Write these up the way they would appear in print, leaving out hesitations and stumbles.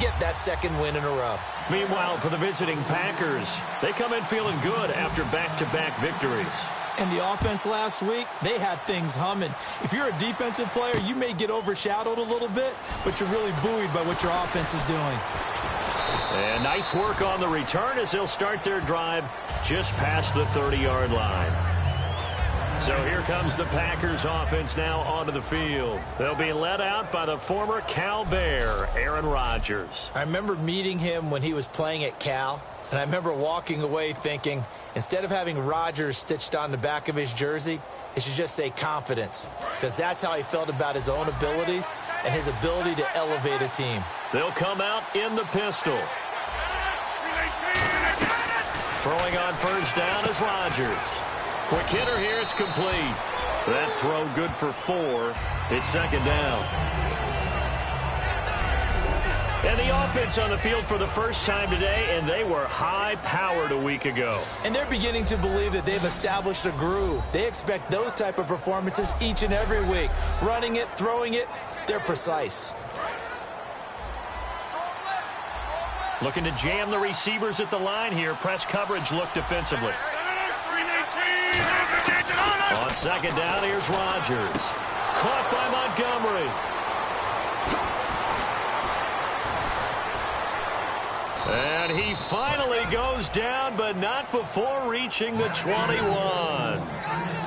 get that second win in a row. Meanwhile, for the visiting Packers, they come in feeling good after back-to-back victories. And the offense last week, they had things humming. If you're a defensive player, you may get overshadowed a little bit, but you're really buoyed by what your offense is doing. And nice work on the return as they'll start their drive just past the 30-yard line. So here comes the Packers offense now onto the field. They'll be led out by the former Cal Bear, Aaron Rodgers. I remember meeting him when he was playing at Cal, and I remember walking away thinking, instead of having Rodgers stitched on the back of his jersey, it should just say confidence, because that's how he felt about his own abilities and his ability to elevate a team. They'll come out in the pistol. Throwing on first down is Rodgers. Quick hitter here, it's complete. That throw good for 4. It's second down. And the offense on the field for the first time today, and they were high-powered a week ago. And they're beginning to believe that they've established a groove. They expect those type of performances each and every week. Running it, throwing it, they're precise. Looking to jam the receivers at the line here. Press coverage look defensively. On second down, here's Rodgers. Caught by Montgomery. And he finally goes down, but not before reaching the 21.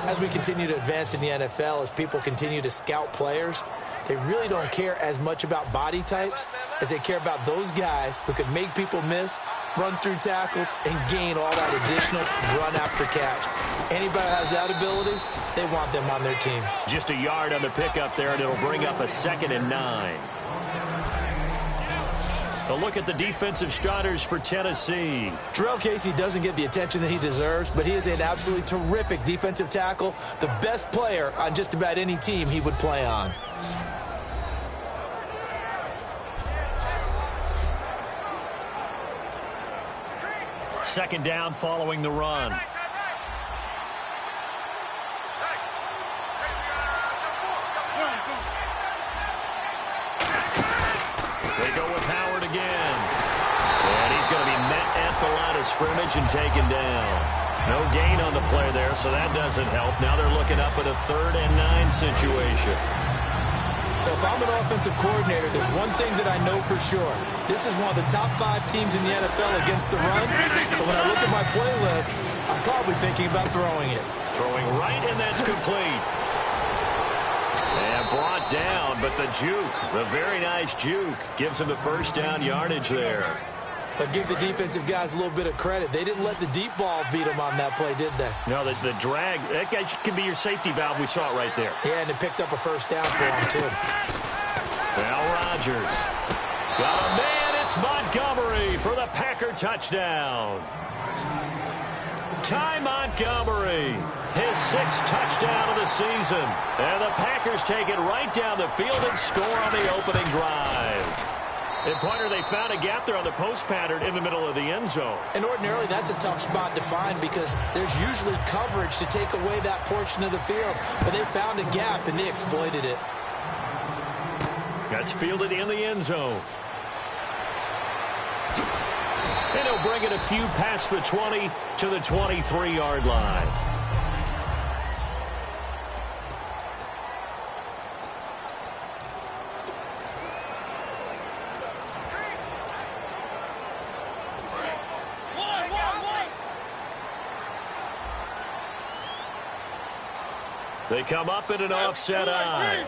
As we continue to advance in the NFL, as people continue to scout players, they really don't care as much about body types as they care about those guys who can make people miss, run through tackles, and gain all that additional run after catch. Anybody who has that ability, they want them on their team. Just a yard on the pickup there, and it'll bring up a 2nd and 9. A look at the defensive starters for Tennessee. Jarrell Casey doesn't get the attention that he deserves, but he is an absolutely terrific defensive tackle, the best player on just about any team he would play on. Second down following the run. They go with Howard again. And he's going to be met at the line of scrimmage and taken down. No gain on the play there, so that doesn't help. Now they're looking up at a 3rd and 9 situation. So if I'm an offensive coordinator, there's one thing that I know for sure. This is one of the top 5 teams in the NFL against the run. So when I look at my playlist, I'm probably thinking about throwing it. Throwing right, and that's complete. And brought down, but the juke, the very nice juke, gives him the first down yardage there. But give the defensive guys a little bit of credit. They didn't let the deep ball beat them on that play, did they? No, the drag, that guy can be your safety valve. We saw it right there. Yeah, and it picked up a first down for him, too. Now Rodgers. Got a man, it's Montgomery for the Packer touchdown. Ty Montgomery, his 6th touchdown of the season. And the Packers take it right down the field and score on the opening drive. And, Pointer, they found a gap there on the post pattern in the middle of the end zone. And ordinarily, that's a tough spot to find because there's usually coverage to take away that portion of the field. But they found a gap, and they exploited it. That's fielded in the end zone. And he'll bring it a few past the 20 to the 23-yard line. They come up in an offset eye.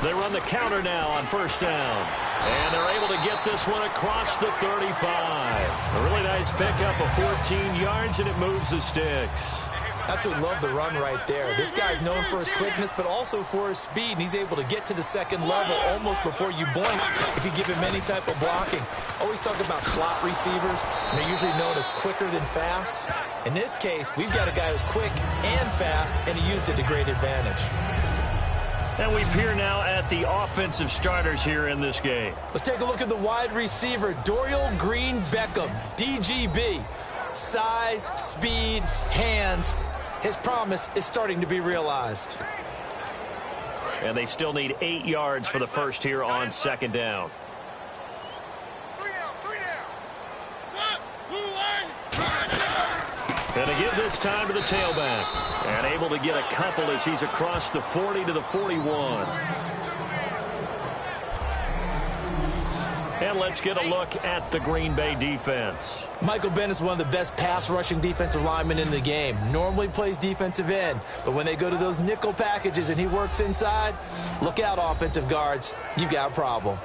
They run the counter now on first down. And they're able to get this one across the 35. A really nice pickup of 14 yards, and it moves the sticks. Absolutely love the run right there. This guy's known for his quickness, but also for his speed, and he's able to get to the second level almost before you blink if you give him any type of blocking. Always talk about slot receivers, and they're usually known as quicker than fast. In this case, we've got a guy who's quick and fast, and he used it to great advantage. And we peer now at the offensive starters here in this game. Let's take a look at the wide receiver, Dorial Green-Beckham, DGB. Size, speed, hands. His promise is starting to be realized. And they still need 8 yards for the first here on second down. And to give this time to the tailback. And able to get a couple as he's across the 40 to the 41. And let's get a look at the Green Bay defense. Michael Bennett is one of the best pass-rushing defensive linemen in the game. Normally plays defensive end, but when they go to those nickel packages and he works inside, look out, offensive guards. You've got a problem.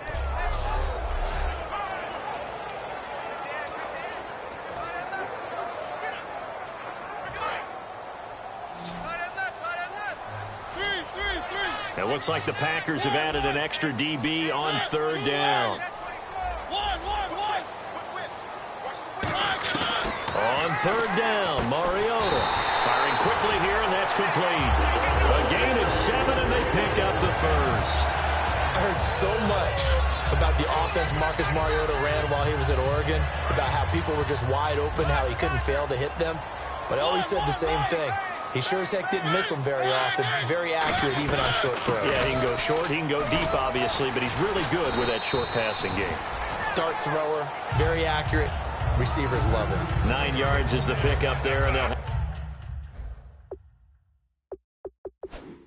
It looks like the Packers have added an extra DB on third down. On third down, Mariota firing quickly here, and that's complete. A gain of 7, and they pick up the first. I heard so much about the offense Marcus Mariota ran while he was at Oregon, about how people were just wide open, how he couldn't fail to hit them. But I always said the same thing. He sure as heck didn't miss them very often. Very accurate, even on short throws. Yeah, he can go short, he can go deep, obviously, but he's really good with that short passing game. Dart thrower, very accurate. Receivers love it. 9 yards is the pick up there, and they'll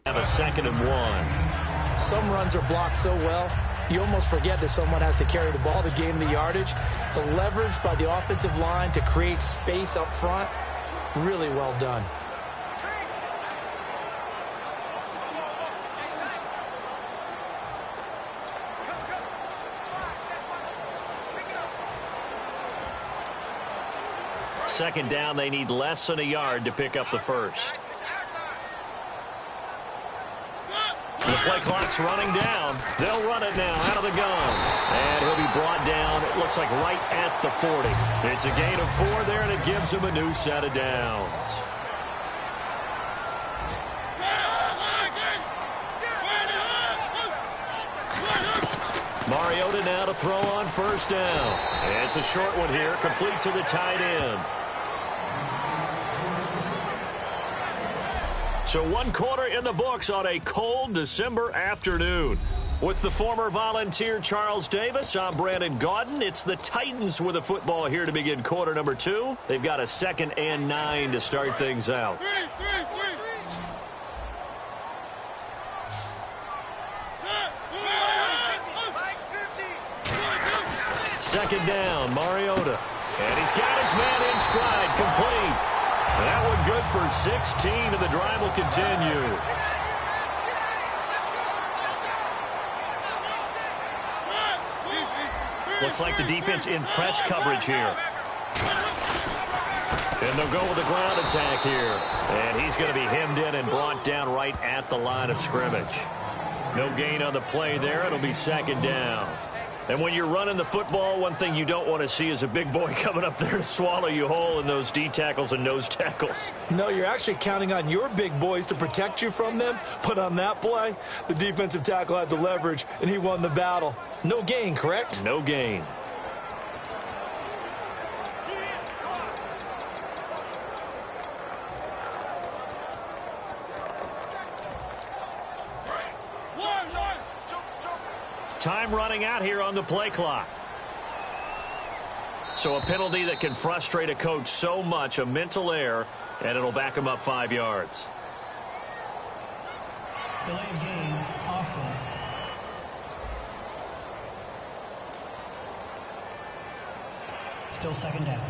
have a 2nd and 1. Some runs are blocked so well, you almost forget that someone has to carry the ball to gain the yardage. The leverage by the offensive line to create space up front, really well done. Second down, they need less than a yard to pick up the first. The play clock's running down. They'll run it now out of the gun. And he'll be brought down, it looks like right at the 40. It's a gain of 4 there, and it gives him a new set of downs. Mariota now to throw on first down. And it's a short one here, complete to the tight end. So 1 quarter in the books on a cold December afternoon. With the former Volunteer Charles Davis, I'm Brandon Gaudin. It's the Titans with the football here to begin quarter number 2. They've got a 2nd and 9 to start things out. Second down, Mariota. And he's got his man in stride, complete. That one good for 16, and the drive will continue. Looks like the defense in press coverage here. And they'll go with a ground attack here. And he's going to be hemmed in and brought down right at the line of scrimmage. No gain on the play there. It'll be second down. And when you're running the football, one thing you don't want to see is a big boy coming up there to swallow you whole in those D tackles and nose tackles. No, you're actually counting on your big boys to protect you from them. But on that play, the defensive tackle had the leverage, and he won the battle. No gain, correct? No gain. Time running out here on the play clock. So a penalty that can frustrate a coach so much, a mental error, and it'll back him up 5 yards. Delay of game, offense. Still second down.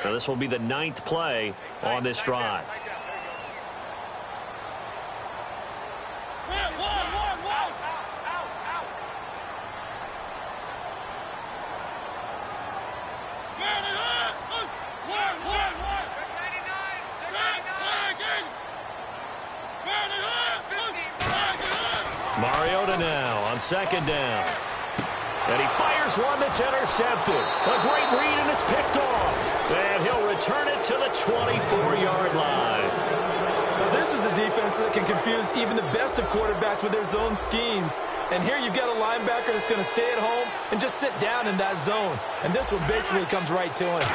Now this will be the 9th play on this drive. Mariota now on second down. And he fires one that's intercepted. A great read, and it's picked off. And he'll return it to the 24-yard line. Now, this is a defense that can confuse even the best of quarterbacks with their zone schemes. And here you've got a linebacker that's going to stay at home and just sit down in that zone. And this one basically comes right to him.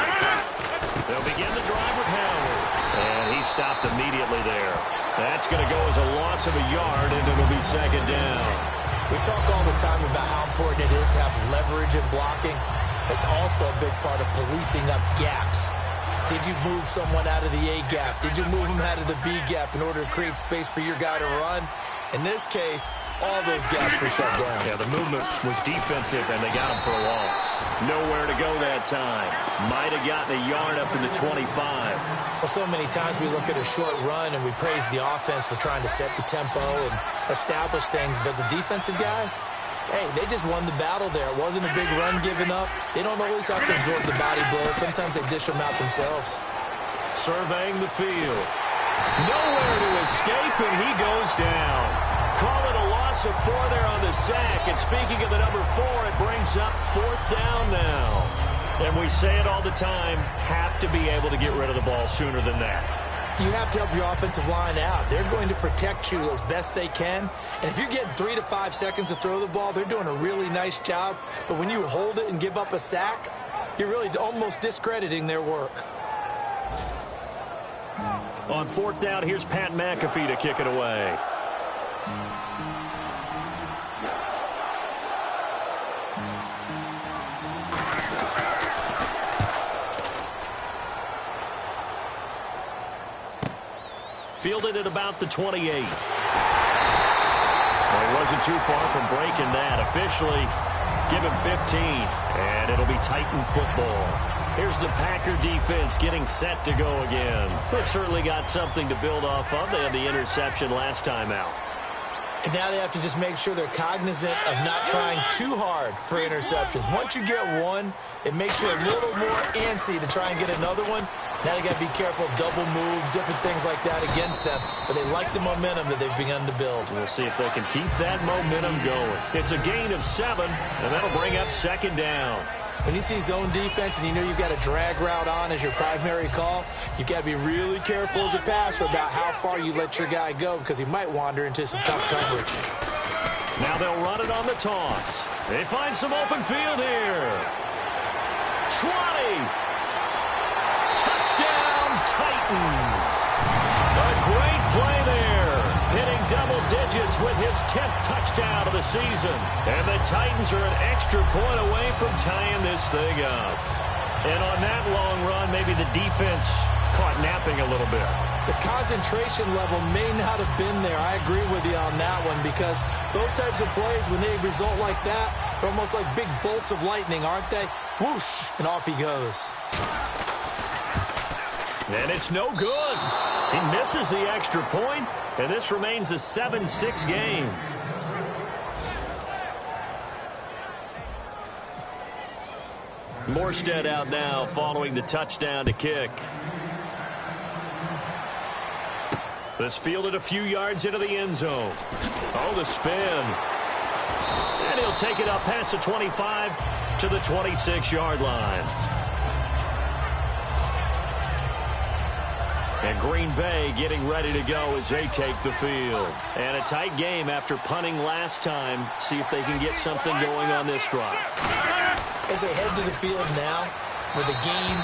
They'll begin the drive with Howard. And he stopped immediately there. That's going to go as a loss of a yard, and it'll be second down. We talk all the time about how important it is to have leverage in blocking. It's also a big part of policing up gaps. Did you move someone out of the A gap? Did you move them out of the B gap in order to create space for your guy to run? In this case, all those gaps were shut down. Yeah, the movement was defensive, and they got him for a loss. Nowhere to go that time. Might have gotten a yard up to the 25. Well, so many times we look at a short run and we praise the offense for trying to set the tempo and establish things, but the defensive guys, hey, they just won the battle there. It wasn't a big run given up. They don't always have to absorb the body blows. Sometimes they dish them out themselves. Surveying the field. Nowhere to escape, and he goes down. Call it a loss of 4 there on the sack. And speaking of the number 4, it brings up 4th down now. And we say it all the time, have to be able to get rid of the ball sooner than that. You have to help your offensive line out. They're going to protect you as best they can. And if you're getting 3 to 5 seconds to throw the ball, they're doing a really nice job. But when you hold it and give up a sack, you're really almost discrediting their work. On 4th down, here's Pat McAfee to kick it away. Fielded at about the 28. Well, he wasn't too far from breaking that. Officially, give him 15, and it'll be Titan football. Here's the Packer defense getting set to go again. They've certainly got something to build off of. They had the interception last time out. And now they have to just make sure they're cognizant of not trying too hard for interceptions. Once you get one, it makes you a little more antsy to try and get another one. Now they got to be careful of double moves, different things like that against them. But they like the momentum that they've begun to build. We'll see if they can keep that momentum going. It's a gain of 7, and that'll bring up 2nd down. When you see zone defense and you know you've got a drag route on as your primary call, you've got to be really careful as a passer about how far you let your guy go because he might wander into some tough coverage. Now they'll run it on the toss. They find some open field here. 20. Touchdown, Titans. A great play there. Hitting double digits with his 10th touchdown of the season. And the Titans are an extra point away from tying this thing up. And on that long run, maybe the defense caught napping a little bit. The concentration level may not have been there. I agree with you on that one because those types of plays, when they result like that, they're almost like big bolts of lightning, aren't they? Whoosh, and off he goes. And it's no good. He misses the extra point, and this remains a 7-6 game. Morstead out now following the touchdown to kick. This fielded a few yards into the end zone. Oh, the spin. And he'll take it up past the 25 to the 26-yard line. And Green Bay getting ready to go as they take the field. And a tight game after punting last time. See if they can get something going on this drive. As they head to the field now, with a game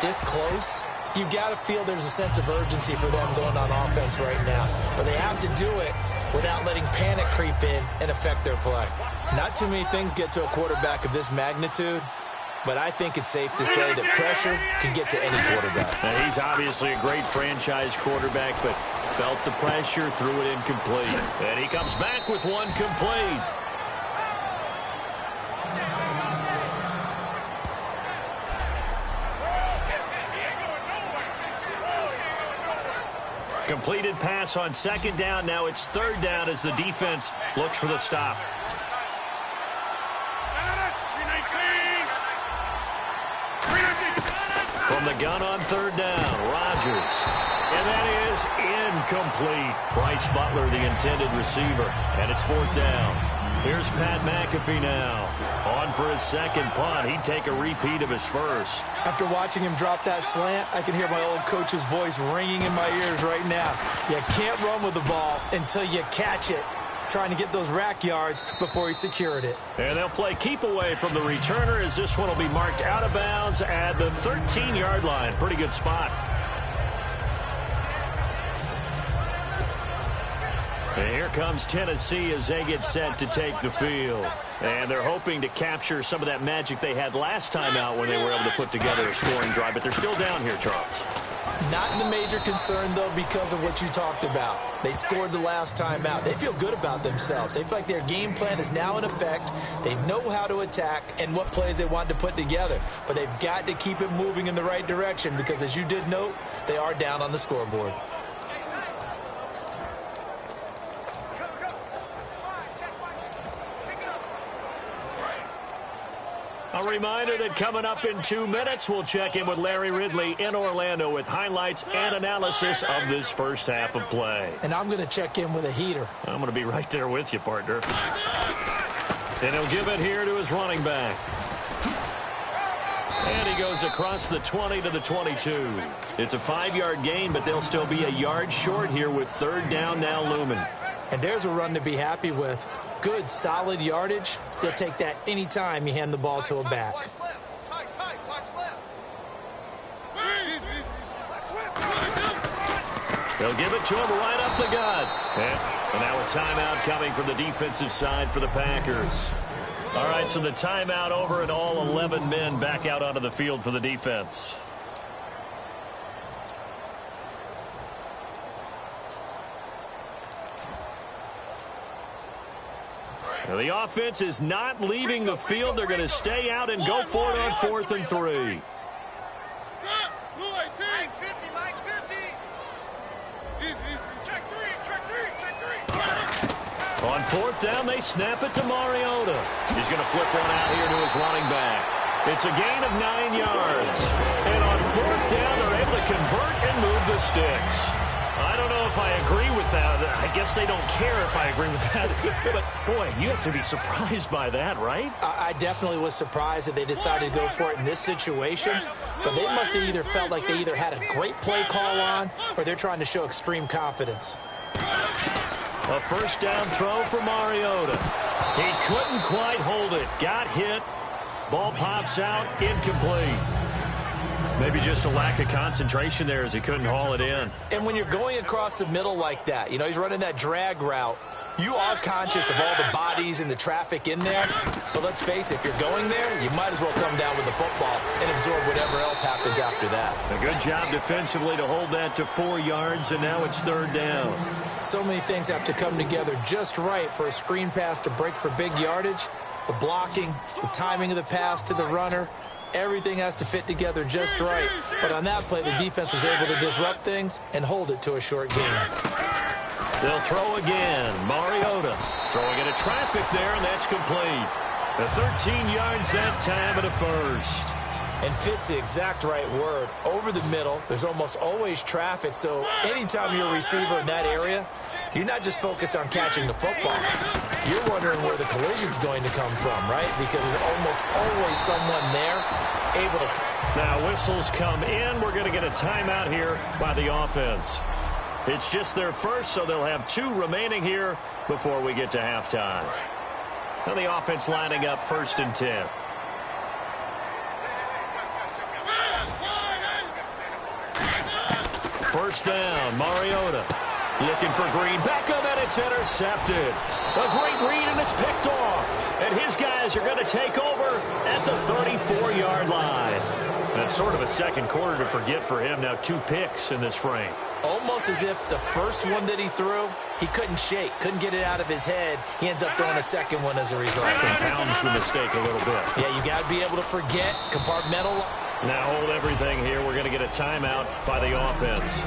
this close, you've got to feel there's a sense of urgency for them going on offense right now. But they have to do it without letting panic creep in and affect their play. Not too many things get to a quarterback of this magnitude. But I think it's safe to say that pressure can get to any quarterback. Now, he's obviously a great franchise quarterback, but felt the pressure, threw it incomplete. And he comes back with one complete. Completed pass on 2nd down. Now it's 3rd down as the defense looks for the stop. From the gun on 3rd down, Rodgers. And that is incomplete. Bryce Butler, the intended receiver. And it's 4th down. Here's Pat McAfee now. On for his 2nd punt. He'd take a repeat of his first. After watching him drop that slant, I can hear my old coach's voice ringing in my ears right now. You can't run with the ball until you catch it. Trying to get those rack yards before he secured it. And they'll play keep away from the returner as this one will be marked out of bounds at the 13-yard line. Pretty good spot. And here comes Tennessee as they get set to take the field. And they're hoping to capture some of that magic they had last time out when they were able to put together a scoring drive. But they're still down here, Charles. Not the major concern, though, because of what you talked about. They scored the last time out. They feel good about themselves. They feel like their game plan is now in effect. They know how to attack and what plays they want to put together. But they've got to keep it moving in the right direction because, as you did note, they are down on the scoreboard. A reminder that coming up in 2 minutes, we'll check in with Larry Ridley in Orlando with highlights and analysis of this first half of play. And I'm going to check in with a heater. I'm going to be right there with you, partner. And he'll give it here to his running back. And he goes across the 20 to the 22. It's a 5-yard gain, but they'll still be a yard short here with third down now looming. And there's a run to be happy with. Good, solid yardage. They'll take that anytime you hand the ball to a back. They'll give it to him right up the gut. And now a timeout coming from the defensive side for the Packers. All right, so the timeout over and all 11 men back out onto the field for the defense. Now the offense is not leaving the field. They're going to stay out and go for it on 4th and 3. On 4th down, they snap it to Mariota. He's going to flip one out here to his running back. It's a gain of 9 yards. And on 4th down, they're able to convert and move the sticks. I don't know if I agree with that. I guess they don't care if I agree with that. But, boy, you have to be surprised by that, right? I definitely was surprised that they decided to go for it in this situation. But they must have either felt like they either had a great play call on or they're trying to show extreme confidence. A first down throw for Mariota. He couldn't quite hold it. Got hit. Ball pops out. Incomplete. Maybe just a lack of concentration there as he couldn't haul it in. And when you're going across the middle like that, you know, he's running that drag route, you are conscious of all the bodies and the traffic in there. But let's face it, if you're going there, you might as well come down with the football and absorb whatever else happens after that. A good job defensively to hold that to 4 yards, and now it's third down. So many things have to come together just right for a screen pass to break for big yardage. The blocking, the timing of the pass to the runner, everything has to fit together just right. But on that play, the defense was able to disrupt things and hold it to a short gain. They'll throw again. Mariota throwing into traffic there, and that's complete. The 13 yards that time at a first. And fit's the exact right word. Over the middle, there's almost always traffic, so anytime you're a receiver in that area, you're not just focused on catching the football. You're wondering where the collision's going to come from, right? Because there's almost always someone there able to... Now whistles come in. We're going to get a timeout here by the offense. It's just their first, so they'll have 2 remaining here before we get to halftime. Now the offense lining up 1st and 10. First down, Mariota. Looking for Green. Back up, and it's intercepted. A great read, and it's picked off. And his guys are going to take over at the 34-yard line. That's sort of a second quarter to forget for him. Now 2 picks in this frame. Almost as if the first one that he threw, he couldn't shake, couldn't get it out of his head. He ends up throwing a second one as a result. That compounds the mistake a little bit. Yeah, you got to be able to forget, compartmentalize. Now hold everything here. We're going to get a timeout by the offense.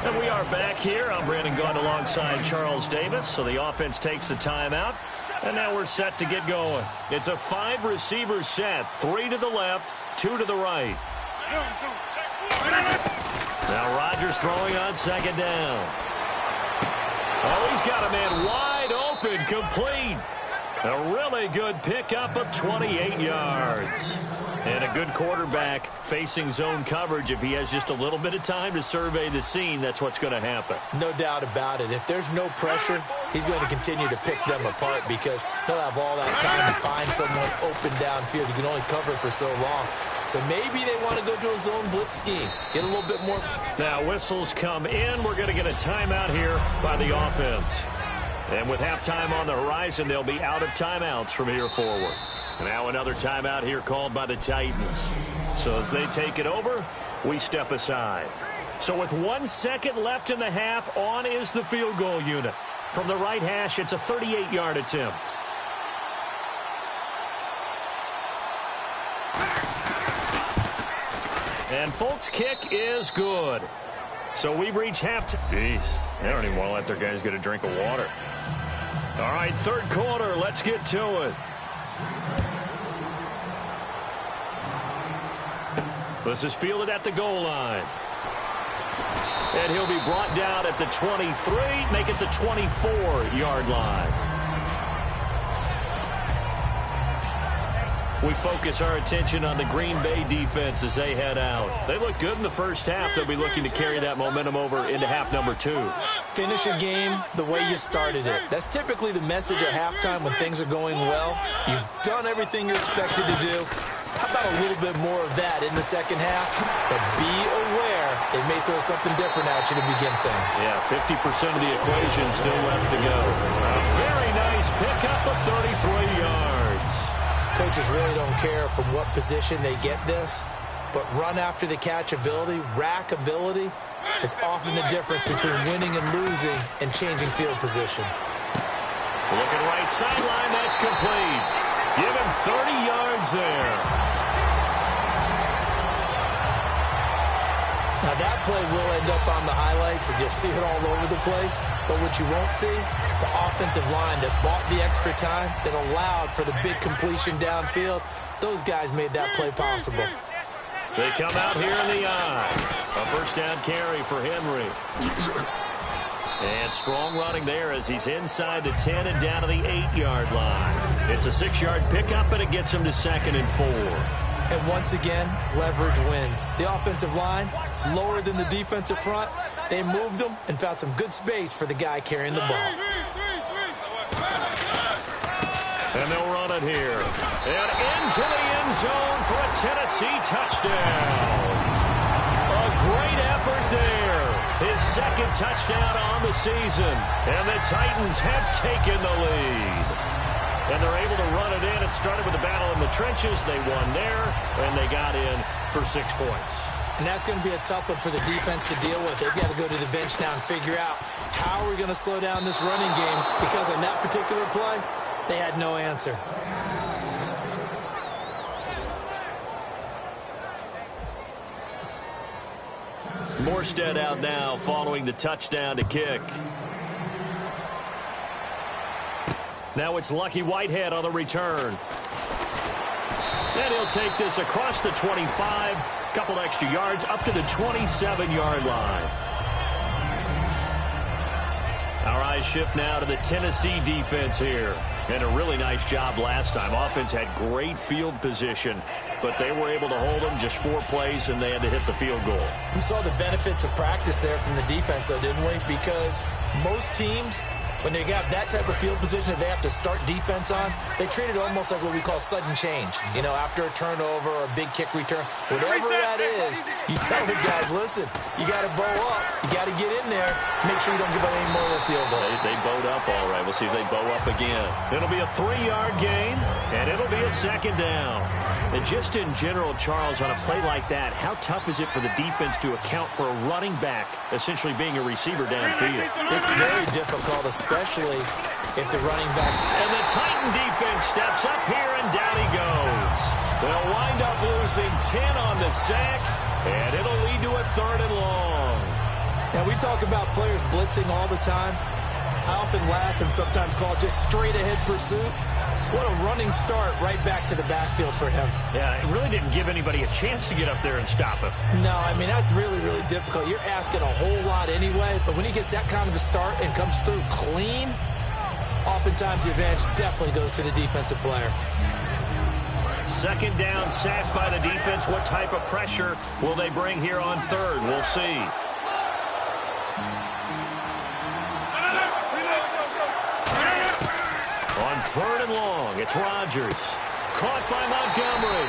And we are back here. I'm Brandon Gaudin alongside Charles Davis. So the offense takes the timeout. And now we're set to get going. It's a 5-receiver set. 3 to the left, 2 to the right. Now Rodgers throwing on second down. Oh, he's got a man wide open, complete. A really good pickup of 28 yards. And a good quarterback facing zone coverage. If he has just a little bit of time to survey the scene, that's what's going to happen. No doubt about it. If there's no pressure, he's going to continue to pick them apart because he'll have all that time to find someone open downfield. You can only cover for so long. So maybe they want to go to a zone blitz scheme. Get a little bit more. Now whistles come in. We're going to get a timeout here by the offense. And with halftime on the horizon, they'll be out of timeouts from here forward. Now another timeout here called by the Titans. So as they take it over, we step aside. So with 1 second left in the half, on is the field goal unit. From the right hash, it's a 38-yard attempt. And Folk's kick is good. So we've reached halftime. Jeez, they don't even want to let their guys get a drink of water. All right, third quarter, let's get to it. This is fielded at the goal line. And he'll be brought down at the 23, make it the 24-yard line. We focus our attention on the Green Bay defense as they head out. They look good in the first half. They'll be looking to carry that momentum over into half number 2. Finish a game the way you started it. That's typically the message at halftime when things are going well. You've done everything you're expected to do. How about a little bit more of that in the second half? But be aware they may throw something different at you to begin things. Yeah, 50% of the equation still left to go. A very nice pickup of 33 yards. Coaches really don't care from what position they get this, but run after the catch ability, rack ability, is often the difference between winning and losing and changing field position. Looking right sideline, that's complete. Give him 30 yards there. Now that play will end up on the highlights, and you'll see it all over the place. But what you won't see, the offensive line that bought the extra time, that allowed for the big completion downfield, those guys made that play possible. They come out here in the eye. A first down carry for Henry. And strong running there as he's inside the 10 and down to the 8-yard line. It's a 6-yard pickup, and it gets him to 2nd and 4. And once again, leverage wins. The offensive line, lower than the defensive front. They moved them and found some good space for the guy carrying the ball. And they'll run it here. And into the end zone for a Tennessee touchdown. A great effort there. His second touchdown on the season. And the Titans have taken the lead. And they're able to run it in. It started with a battle in the trenches. They won there, and they got in for 6 points. And that's going to be a tough one for the defense to deal with. They've got to go to the bench now and figure out how we're going to slow down this running game, because on that particular play, they had no answer. Morstead out now following the touchdown to kick. Now it's Lucky Whitehead on the return. And he'll take this across the 25, couple extra yards up to the 27-yard line. Our eyes shift now to the Tennessee defense here. And a really nice job last time. Offense had great field position, but they were able to hold them just 4 plays, and they had to hit the field goal. We saw the benefits of practice there from the defense, though, didn't we? Because most teams, when they got that type of field position that they have to start defense on, they treat it almost like what we call sudden change. You know, after a turnover or a big kick return, whatever that is, you tell the guys, listen, you got to bow up. You got to get in there. Make sure you don't give up any more of the field goal. They bowed up all right. We'll see if they bow up again. It'll be a 3-yard gain, and it'll be a 2nd down. And just in general, Charles, on a play like that, how tough is it for the defense to account for a running back essentially being a receiver downfield? It's very difficult, especially if the running back... And the Titan defense steps up here, and down he goes. They'll wind up losing 10 on the sack, and it'll lead to a 3rd and long. Now, we talk about players blitzing all the time. I often laugh and sometimes call it just straight-ahead pursuit. What a running start right back to the backfield for him. Yeah, it really didn't give anybody a chance to get up there and stop him. No, I mean, that's really, really difficult. You're asking a whole lot anyway, but when he gets that kind of a start and comes through clean, oftentimes the advantage definitely goes to the defensive player. 2nd down, sack by the defense. What type of pressure will they bring here on 3rd? We'll see. On 3rd and long, it's Rodgers. Caught by Montgomery.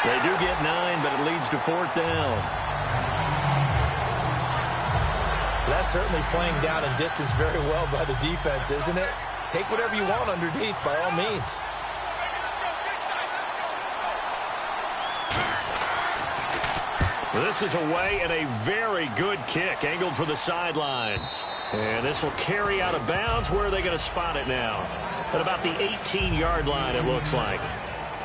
They do get 9, but it leads to 4th down. That's certainly playing down in distance very well by the defense, isn't it? Take whatever you want underneath, by all means. This is away and a very good kick, angled for the sidelines. And this will carry out of bounds. Where are they going to spot it now? At about the 18-yard line, it looks like.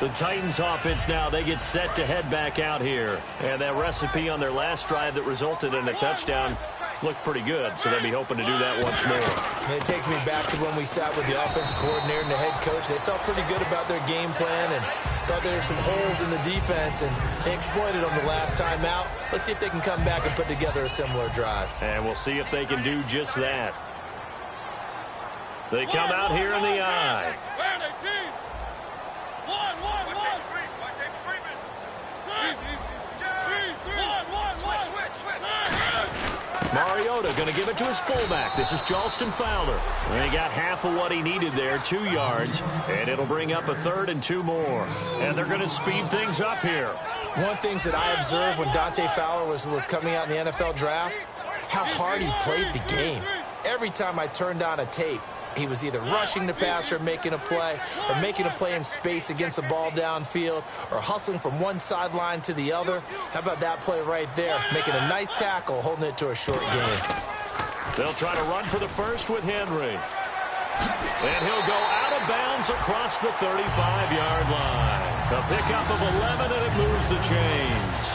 The Titans offense now, they get set to head back out here. And that recipe on their last drive that resulted in a touchdown looked pretty good, so they'll be hoping to do that once more. And it takes me back to when we sat with the offensive coordinator and the head coach. They felt pretty good about their game plan and thought there were some holes in the defense, and they exploited them the last time out. Let's see if they can come back and put together a similar drive. And we'll see if they can do just that. They come out here in the eye. Mariota going to give it to his fullback. This is Charleston Fowler. And he got half of what he needed there, 2 yards. And it'll bring up a 3rd and 2 more. And they're going to speed things up here. One of the things that I observed when Dante Fowler was coming out in the NFL draft, how hard he played the game. Every time I turned on a tape, he was either rushing the passer, making a play, or making a play in space against the ball downfield, or hustling from one sideline to the other. How about that play right there? Making a nice tackle, holding it to a short gain. They'll try to run for the first with Henry. And he'll go out of bounds across the 35-yard line. A pickup of 11, and it moves the chains.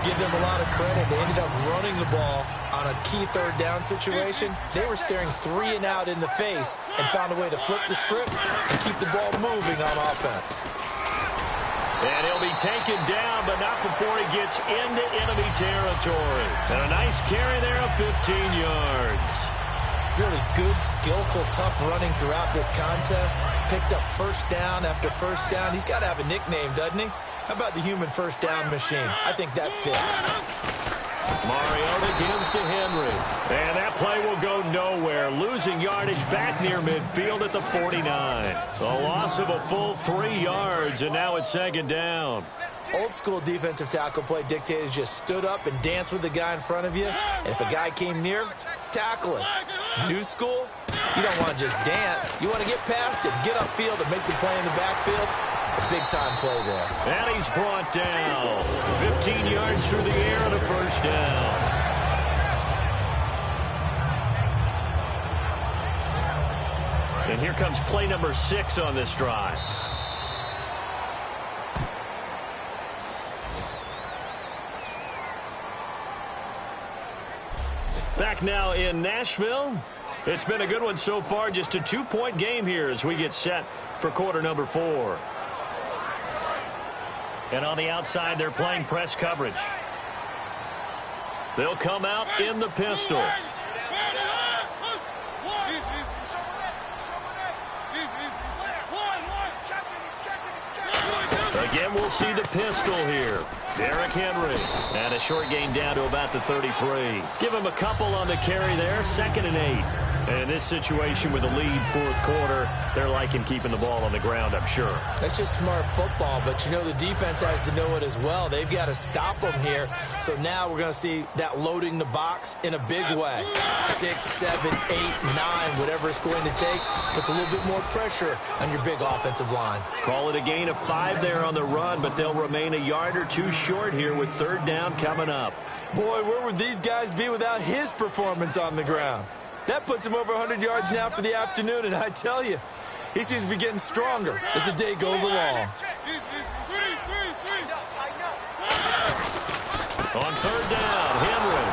Give them a lot of credit. They ended up running the ball on a key 3rd down situation. They were staring 3 and out in the face and found a way to flip the script and keep the ball moving on offense. And he'll be taken down, but not before he gets into enemy territory. And a nice carry there of 15 yards. Really good, skillful, tough running throughout this contest. Picked up first down after first down. He's got to have a nickname, doesn't he? How about the human first down machine? I think that fits. Mariota gives to Henry. And that play will go nowhere. Losing yardage back near midfield at the 49. A loss of a full 3 yards, and now it's 2nd down. Old school defensive tackle play dictated just stood up and danced with the guy in front of you. And if a guy came near, tackle him. New school, you don't want to just dance. You want to get past it, get upfield, and make the play in the backfield. A big-time play there. And he's brought down. 15 yards through the air and a first down. And here comes play number 6 on this drive. Back now in Nashville. It's been a good one so far. Just a 2-point game here as we get set for quarter number 4. And on the outside, they're playing press coverage. They'll come out in the pistol. Again, we'll see the pistol here. Derrick Henry. And a short gain down to about the 33. Give him a couple on the carry there. 2nd and 8. And in this situation with a lead 4th quarter, they're liking keeping the ball on the ground, I'm sure. That's just smart football, but you know the defense has to know it as well. They've got to stop them here. So now we're going to see that loading the box in a big way. 6, 7, 8, 9, whatever it's going to take. Puts a little bit more pressure on your big offensive line. Call it a gain of 5 there on the run, but they'll remain a yard or 2 short here with 3rd down coming up. Boy, where would these guys be without his performance on the ground? That puts him over 100 yards now for the afternoon, and I tell you, he seems to be getting stronger as the day goes along. On 3rd down, Henry.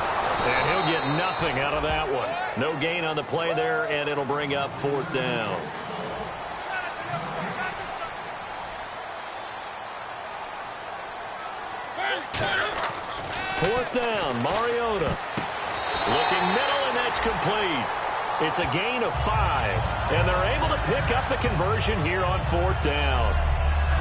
And he'll get nothing out of that one. No gain on the play there, and it'll bring up 4th down. Fourth down, Mariota. Looking middle, and that's complete. It's a gain of 5, and they're able to pick up the conversion here on 4th down.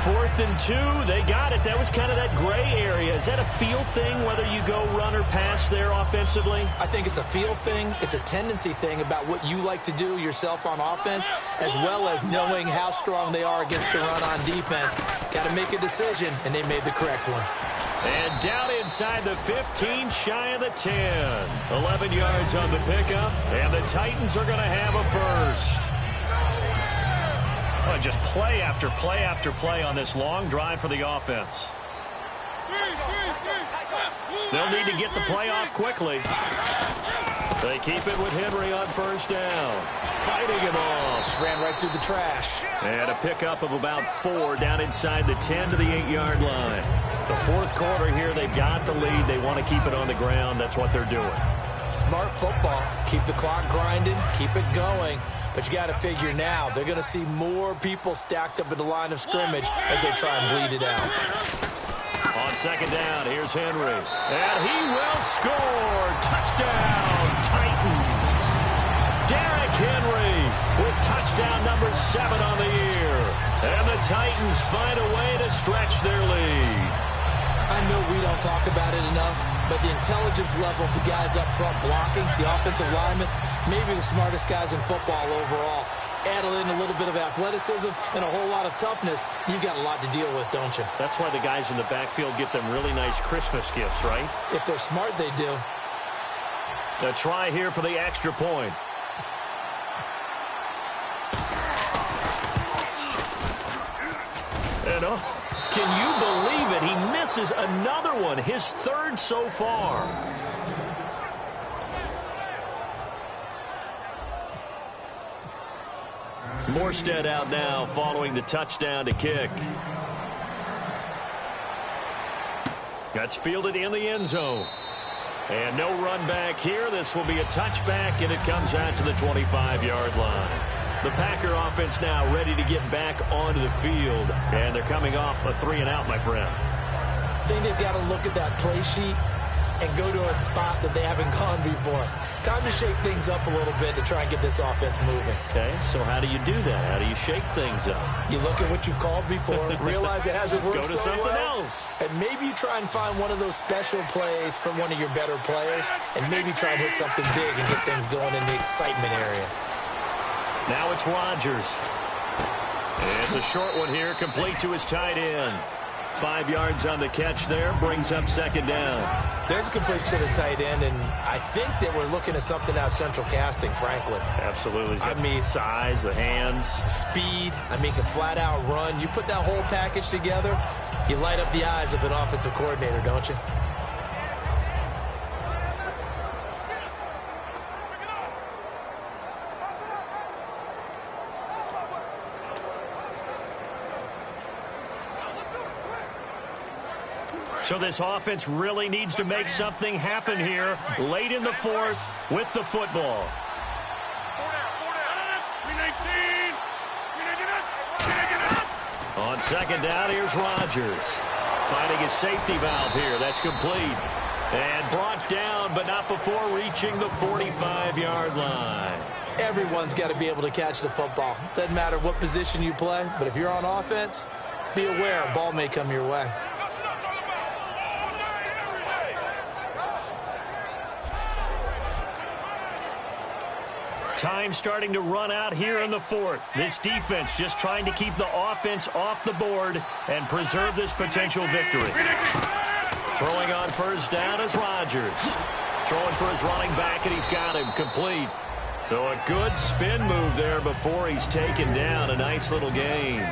4th and 2. They got it. That was kind of that gray area. Is that a feel thing, whether you go run or pass there offensively? I think it's a feel thing. It's a tendency thing about what you like to do yourself on offense, as well as knowing how strong they are against the run on defense. Got to make a decision, and they made the correct one. And down inside the 15, shy of the 10. 11 yards on the pickup, and the Titans are going to have a first. Oh, just play after play after play on this long drive for the offense. They'll need to get the play off quickly. They keep it with Henry on first down. Fighting him off. Just ran right through the trash. And a pickup of about 4 down inside the 10 to the 8-yard line. The fourth quarter here, they've got the lead. They want to keep it on the ground. That's what they're doing. Smart football. Keep the clock grinding. Keep it going. But you got to figure now, they're going to see more people stacked up at the line of scrimmage as they try and bleed it out. On second down, here's Henry. And he will score. Touchdown, Titans. Derrick Henry with touchdown number 7 on the year. And the Titans find a way to stretch their lead. I know we don't talk about it enough, but the intelligence level of the guys up front blocking, the offensive linemen, maybe the smartest guys in football overall. Add in a little bit of athleticism and a whole lot of toughness, you've got a lot to deal with, don't you? That's why the guys in the backfield get them really nice Christmas gifts, right? If they're smart, they do. A try here for the extra point. And can you believe it? He misses another one, his 3rd so far. Morstead out now following the touchdown to kick. That's fielded in the end zone. And no run back here. This will be a touchback, and it comes out to the 25-yard line. The Packer offense now ready to get back onto the field. And they're coming off a 3-and-out, my friend. I think they've got to look at that play sheet and go to a spot that they haven't gone before. Time to shake things up a little bit to try and get this offense moving. Okay, so how do you do that? How do you shake things up? You look at what you've called before, realize it hasn't worked so so something well, else. and maybe you try and find one of those special plays from one of your better players, and maybe try and hit something big and get things going in the excitement area. Now it's Rodgers. And it's a short one here, complete to his tight end. 5 yards on the catch there, brings up second down. There's a completion to the tight end, and I think that we're looking at something out of central casting, frankly. Absolutely. I mean, size, the hands. Speed, I mean, can flat out run. You put that whole package together, you light up the eyes of an offensive coordinator, don't you? So this offense really needs to make something happen here late in the 4th with the football. On second down, here's Rodgers. Finding his safety valve here. That's complete. And brought down, but not before reaching the 45-yard line. Everyone's got to be able to catch the football. Doesn't matter what position you play, but if you're on offense, be aware a ball may come your way. Time starting to run out here in the 4th. This defense just trying to keep the offense off the board and preserve this potential victory. Throwing on first down is Rodgers. Throwing for his running back, and he's got him complete. So a good spin move there before he's taken down. A nice little gain.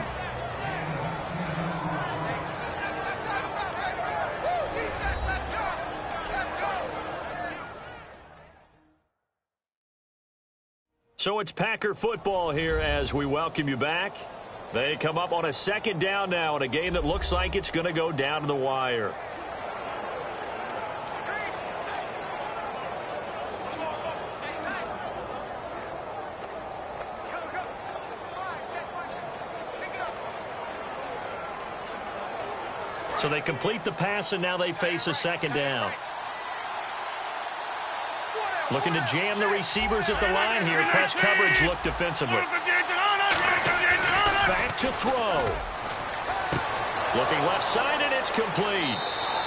So it's Packer football here as we welcome you back. They come up on a second down now in a game that looks like it's going to go down to the wire. So they complete the pass, and now they face a second down. Looking to jam the receivers at the line here. Press coverage look defensively. Back to throw. Looking left side, and it's complete.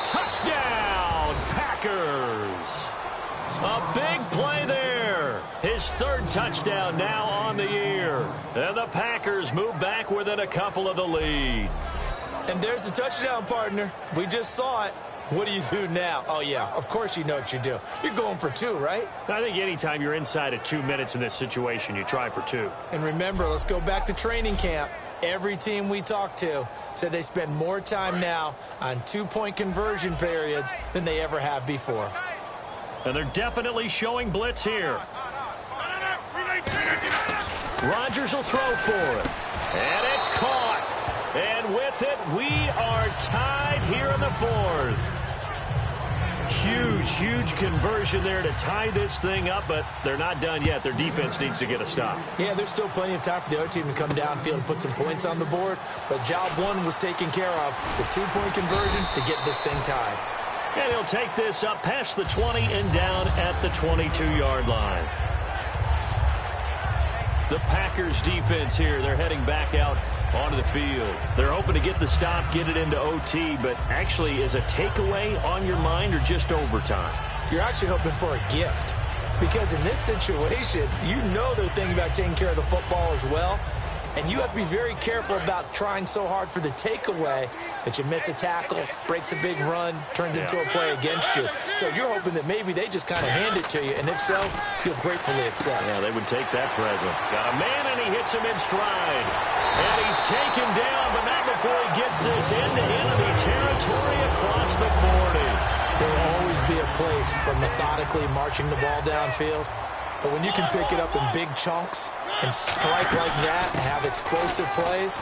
Touchdown, Packers. A big play there. His third touchdown now on the year. And the Packers move back within a couple of the lead. And there's the touchdown, partner. We just saw it. What do you do now? Oh, yeah, of course you know what you do. You're going for two, right? I think anytime you're inside of 2 minutes in this situation, you try for two. And remember, let's go back to training camp. Every team we talked to said they spend more time now on two-point conversion periods than they ever have before. And they're definitely showing blitz here. Rodgers will throw for it. And it's caught. And with it, we are tied here in the fourth. Huge conversion there to tie this thing up, but they're not done yet. Their defense needs to get a stop. Yeah, there's still plenty of time for the other team to come downfield and put some points on the board, but job one was taken care of, the two-point conversion to get this thing tied. And he'll take this up past the 20 and down at the 22-yard line. The Packers defense here, they're heading back out onto the field. They're hoping to get the stop, get it into OT, but actually is a takeaway on your mind or just overtime? You're actually hoping for a gift, because in this situation, you know they're thinking about taking care of the football as well, and you have to be very careful about trying so hard for the takeaway that you miss a tackle, breaks a big run, turns into a play against you. So you're hoping that maybe they just kind of hand it to you, and if so, you'll gratefully accept. Yeah, they would take that present. Got a man, and he hits him in stride. And he's taken down, but not before he gets this into enemy territory across the 40. There will always be a place for methodically marching the ball downfield, but when you can pick it up in big chunks and strike like that and have explosive plays,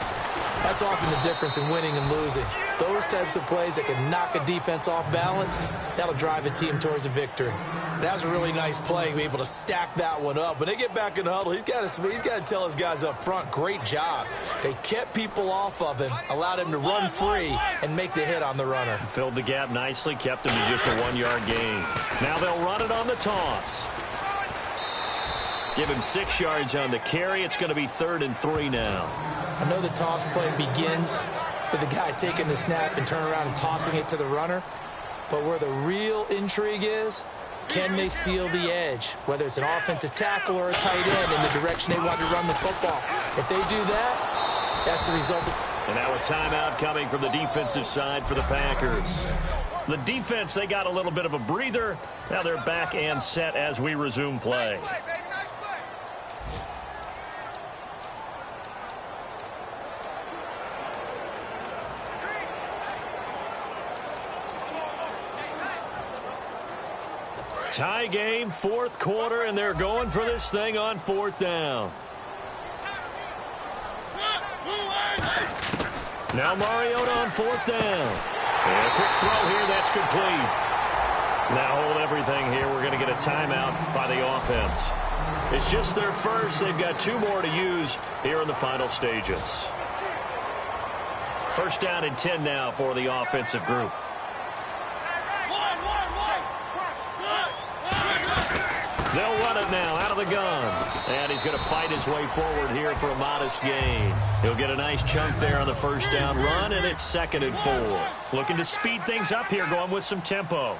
that's often the difference in winning and losing. Those types of plays that can knock a defense off balance, that'll drive a team towards a victory. That was a really nice play, be able to stack that one up. When they get back in the huddle, he's got to tell his guys up front, great job. They kept people off of him, allowed him to run free and make the hit on the runner. Filled the gap nicely, kept him to just a 1-yard gain. Now they'll run it on the toss. Give him 6 yards on the carry. It's going to be 3rd and 3 now. I know the toss play begins with the guy taking the snap and turning around and tossing it to the runner. But where the real intrigue is, can they seal the edge, whether it's an offensive tackle or a tight end in the direction they want to run the football? If they do that, that's the result. And now a timeout coming from the defensive side for the Packers. The defense, they got a little bit of a breather. Now they're back and set as we resume play. Tie game, 4th quarter, and they're going for this thing on 4th down. Now Mariota on 4th down. And a quick throw here, that's complete. Now hold everything here. We're going to get a timeout by the offense. It's just their first. They've got 2 more to use here in the final stages. 1st down and 10 now for the offensive group. They'll run it now out of the gun. And he's going to fight his way forward here for a modest gain. He'll get a nice chunk there on the 1st down run, and it's 2nd and 4. Looking to speed things up here, going with some tempo.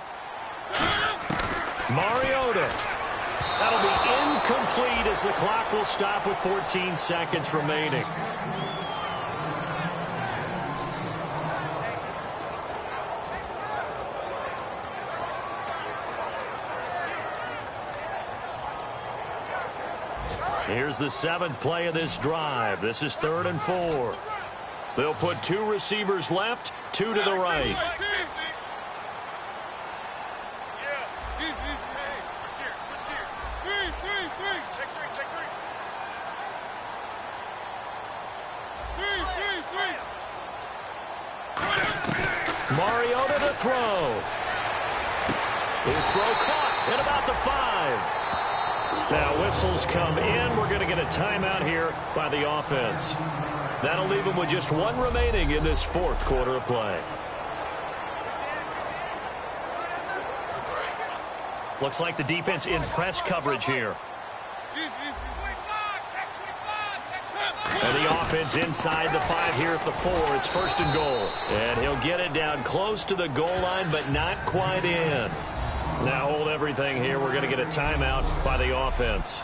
Mariota. That'll be incomplete as the clock will stop with 14 seconds remaining. Here's the 7th play of this drive. This is 3rd and 4. They'll put 2 receivers left, 2 to the right. Mariota to throw. His throw caught at about the 5. Now whistles come in. We're going to get a timeout here by the offense. That'll leave them with just 1 remaining in this 4th quarter of play. Looks like the defense in press coverage here. And the offense inside the 5 here at the 4. It's 1st and goal. And he'll get it down close to the goal line, but not quite in. Now hold everything here. We're going to get a timeout by the offense.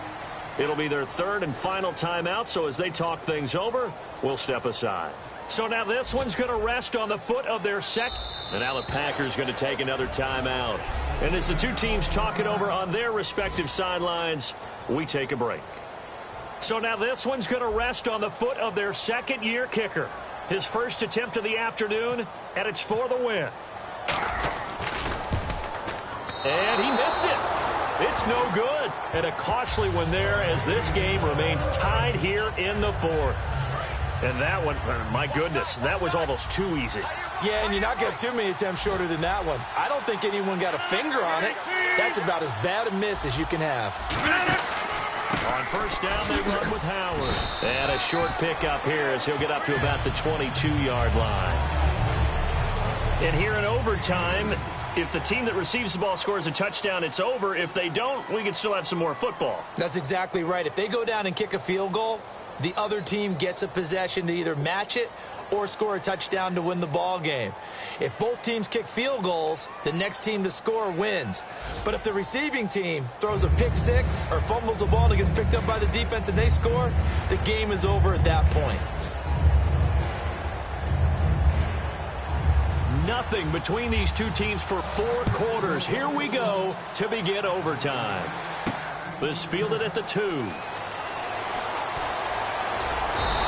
It'll be their 3rd and final timeout, so as they talk things over, we'll step aside. So now this one's going to rest on the foot of their second. And now the Packers going to take another timeout. And as the two teams talk it over on their respective sidelines, we take a break. So now this one's going to rest on the foot of their second-year kicker. His first attempt of the afternoon, and it's for the win. And he missed it. It's no good. And a costly one there as this game remains tied here in the 4th. And that one, my goodness, that was almost too easy. Yeah, and you're not going to have too many attempts shorter than that one. I don't think anyone got a finger on it. That's about as bad a miss as you can have. On 1st down, they run with Howard. And a short pickup here as he'll get up to about the 22-yard line. And here in overtime, if the team that receives the ball scores a touchdown, it's over. If they don't, we can still have some more football. That's exactly right. If they go down and kick a field goal, the other team gets a possession to either match it or score a touchdown to win the ball game. If both teams kick field goals, the next team to score wins. But if the receiving team throws a pick six or fumbles the ball and it gets picked up by the defense and they score, the game is over at that point. Nothing between these two teams for 4 quarters. Here we go to begin overtime. This fielded at the 2.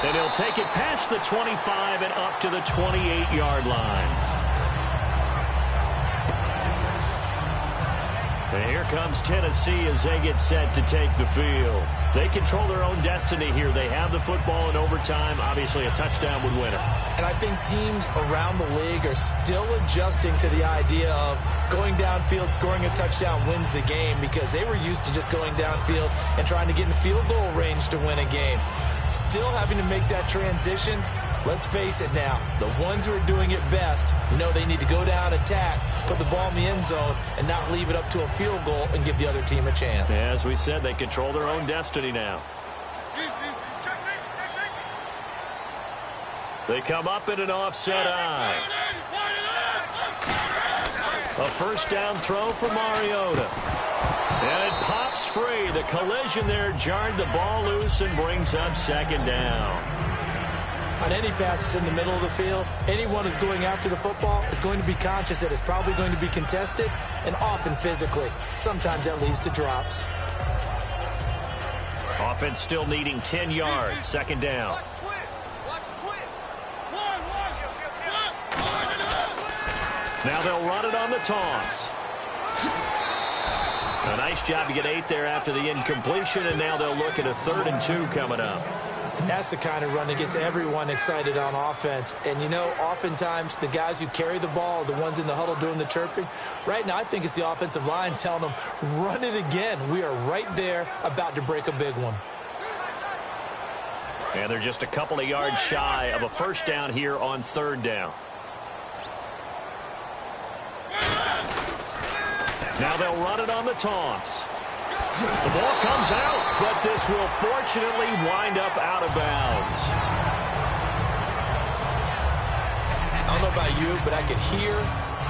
And he'll take it past the 25 and up to the 28-yard line. And here comes Tennessee as they get set to take the field. They control their own destiny here. They have the football in overtime. Obviously, a touchdown would win it. And I think teams around the league are still adjusting to the idea of going downfield, scoring a touchdown wins the game, because they were used to just going downfield and trying to get in field goal range to win a game. Still having to make that transition. Let's face it now, the ones who are doing it best know they need to go down, attack, put the ball in the end zone, and not leave it up to a field goal and give the other team a chance. As we said, they control their own destiny now. They come up in an offset eye. A 1st down throw for Mariota. And it pops free. The collision there jarred the ball loose and brings up 2nd down. On any passes in the middle of the field, anyone who's going after the football is going to be conscious that it's probably going to be contested, and often physically. Sometimes that leads to drops. Offense still needing 10 yards. 2nd down. Now they'll run it on the toss. A nice job to get 8 there after the incompletion, and now they'll look at a 3rd and 2 coming up. And that's the kind of run that gets everyone excited on offense. And, you know, oftentimes the guys who carry the ball are the ones in the huddle doing the chirping. Right now, I think it's the offensive line telling them, run it again. We are right there about to break a big one. And they're just a couple of yards shy of a 1st down here on 3rd down. Now they'll run it on the toss. The ball comes out, but this will fortunately wind up out of bounds. I don't know about you, but I could hear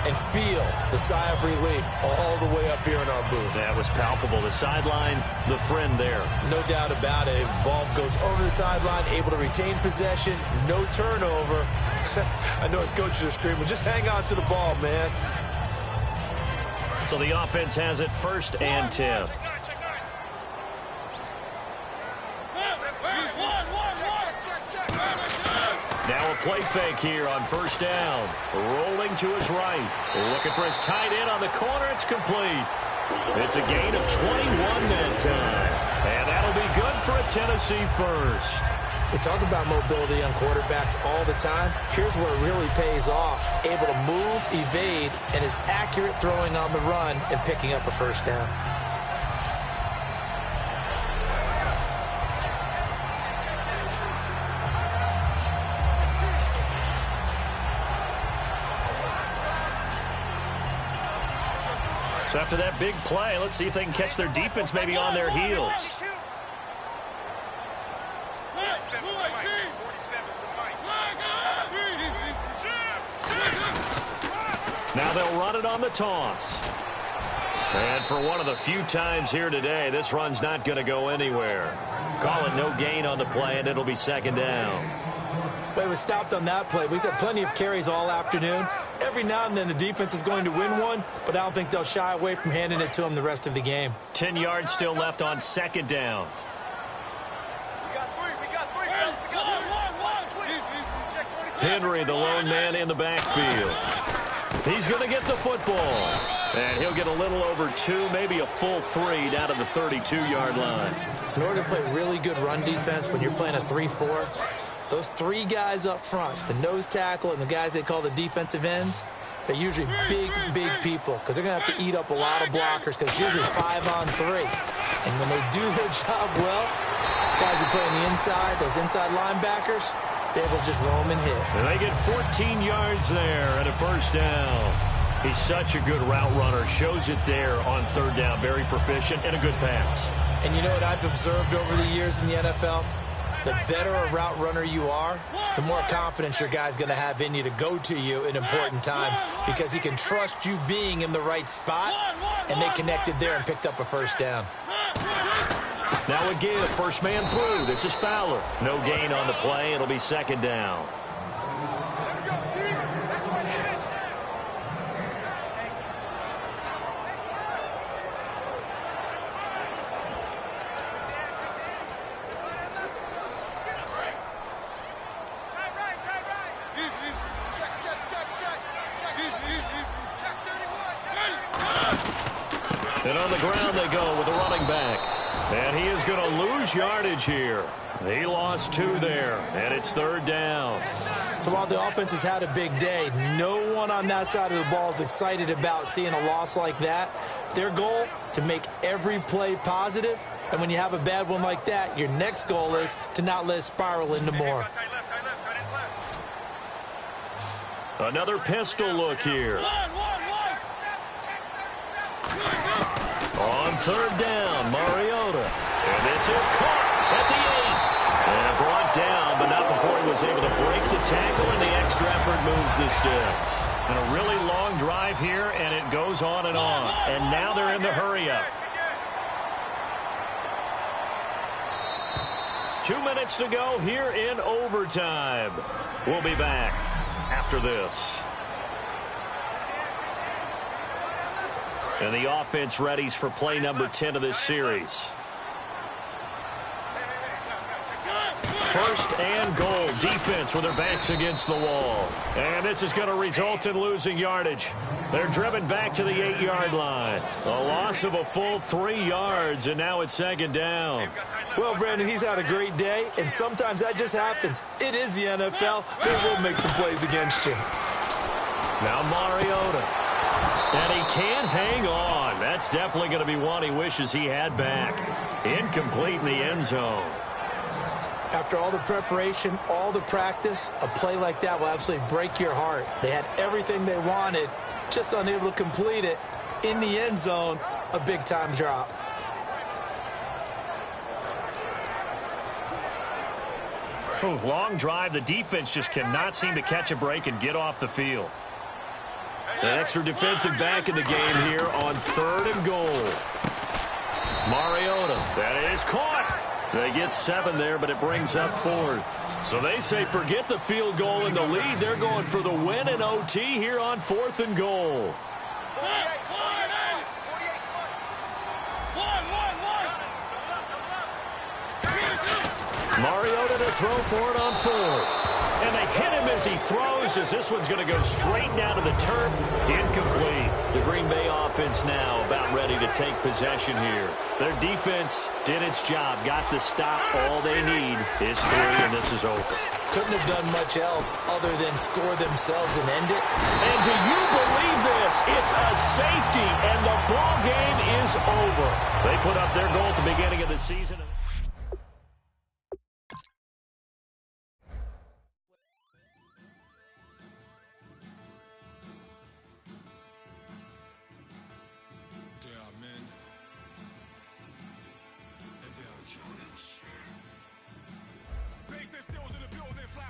and feel the sigh of relief all the way up here in our booth. That was palpable. The sideline, the friend there. No doubt about it. Ball goes over the sideline, able to retain possession, no turnover. I know his coaches are screaming, just hang on to the ball, man. So the offense has it 1st and 10. Now a play fake here on 1st down. Rolling to his right. Looking for his tight end on the corner. It's complete. It's a gain of 21 that time. And that'll be good for a Tennessee 1st. They talk about mobility on quarterbacks all the time. Here's where it really pays off. Able to move, evade, and is accurate throwing on the run and picking up a 1st down. So after that big play, let's see if they can catch their defense maybe on their heels. Now they'll run it on the toss. And for one of the few times here today, this run's not going to go anywhere. Call it no gain on the play, and it'll be second down. Well, it was stopped on that play. We've had plenty of carries all afternoon. Every now and then the defense is going to win one, but I don't think they'll shy away from handing it to them the rest of the game. 10 yards still left on second down. Henry, the lone man in the backfield. He's going to get the football. And he'll get a little over 2, maybe a full 3 down to the 32-yard line. In order to play really good run defense when you're playing a 3-4, those 3 guys up front, the nose tackle and the guys they call the defensive ends, they're usually big, big people because they're going to have to eat up a lot of blockers because it's usually 5-on-3. And when they do their job well, guys who play on the inside, those inside linebackers, they're able to just roam and hit. And they get 14 yards there and a first down. He's such a good route runner. Shows it there on third down. Very proficient and a good pass. And you know what I've observed over the years in the NFL? The better a route runner you are, the more confidence your guy's going to have in you to go to you in important times because he can trust you being in the right spot, and they connected there and picked up a first down. Now again, first man through. This is Fowler. No gain on the play. It'll be second down. And on the ground they go with the running back. And he is going to lose yardage here. He lost 2 there, and it's third down. So while the offense has had a big day, no one on that side of the ball is excited about seeing a loss like that. Their goal, to make every play positive. And when you have a bad one like that, your next goal is to not let it spiral into more. Another pistol look here. On third down, Mariota. And this is caught at the 8. And brought down, but not before he was able to break the tackle, and the extra effort moves the sticks. And a really long drive here, and it goes on and on. And now they're in the hurry-up. 2 minutes to go here in overtime. We'll be back after this. And the offense readies for play number 10 of this series. First and goal. Defense with their backs against the wall. And this is going to result in losing yardage. They're driven back to the 8-yard line. A loss of a full 3 yards, and now it's second down. Well, Brandon, he's had a great day, and sometimes that just happens. It is the NFL. They will make some plays against you. Now Mariota. And he can't hang on. That's definitely going to be one he wishes he had back. Incomplete in the end zone. After all the preparation, all the practice, a play like that will absolutely break your heart. They had everything they wanted, just unable to complete it. In the end zone, a big-time drop. Oh, long drive. The defense just cannot seem to catch a break and get off the field. An extra defensive back in the game here on third and goal. Mariota. That is caught. They get 7 there, but it brings up 4th. So they say forget the field goal in the lead. They're going for the win in OT here on 4th and goal. Mariota to throw for it on 4th. And they hit him as he throws, as this one's going to go straight down to the turf. Incomplete. The Green Bay offense now about ready to take possession here. Their defense did its job, got the stop. All they need is 3, and this is over. Couldn't have done much else other than score themselves and end it. And do you believe this? It's a safety, and the ball game is over. They put up their goal at the beginning of the season. Stills in the building, fly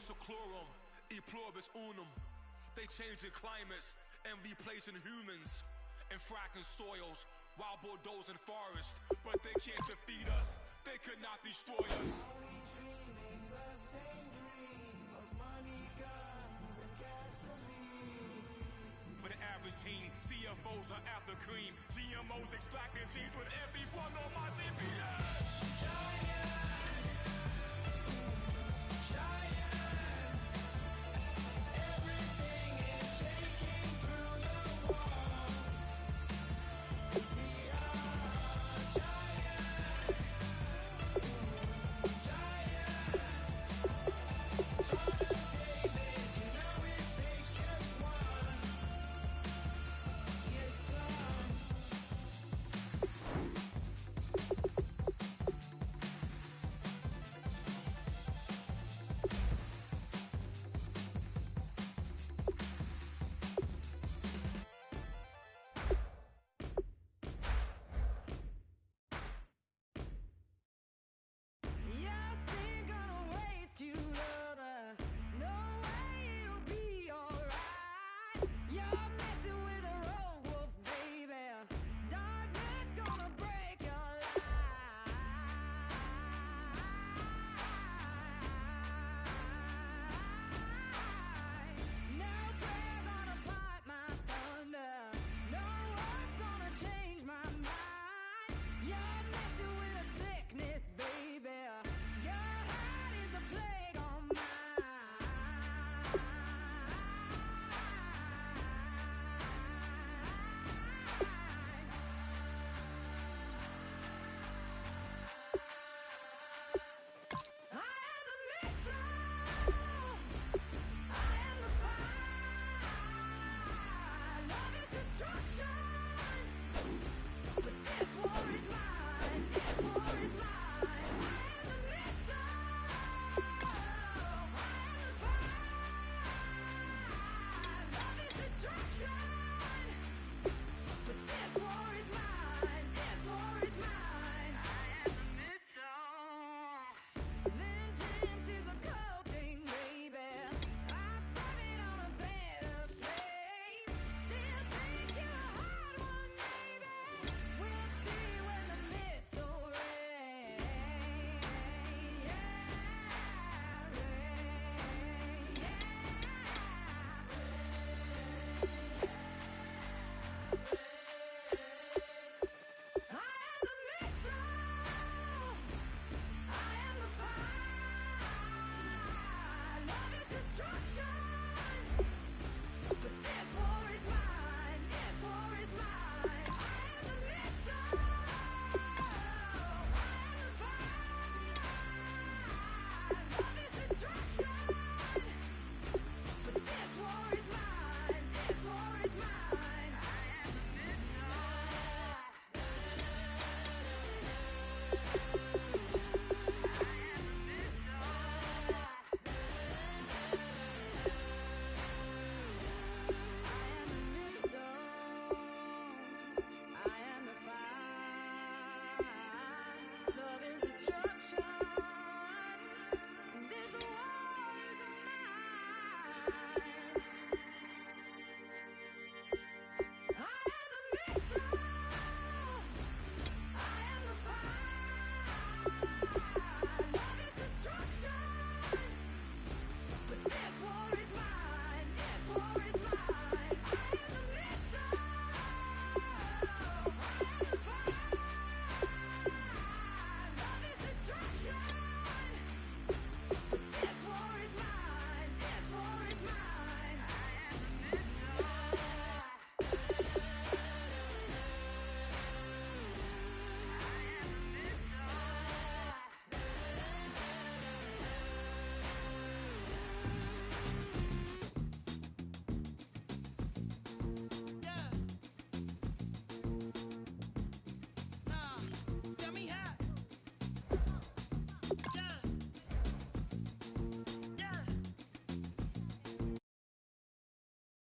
seclorum, e pluribus unum. They changing climates and replacing humans and fracking soils while bulldozing forests. But they can't defeat us, they could not destroy us. Are we dreaming the same dream of money, guns, and gasoline? For the average team, CFOs are after cream. GMOs extracting genes with everyone on my CPS.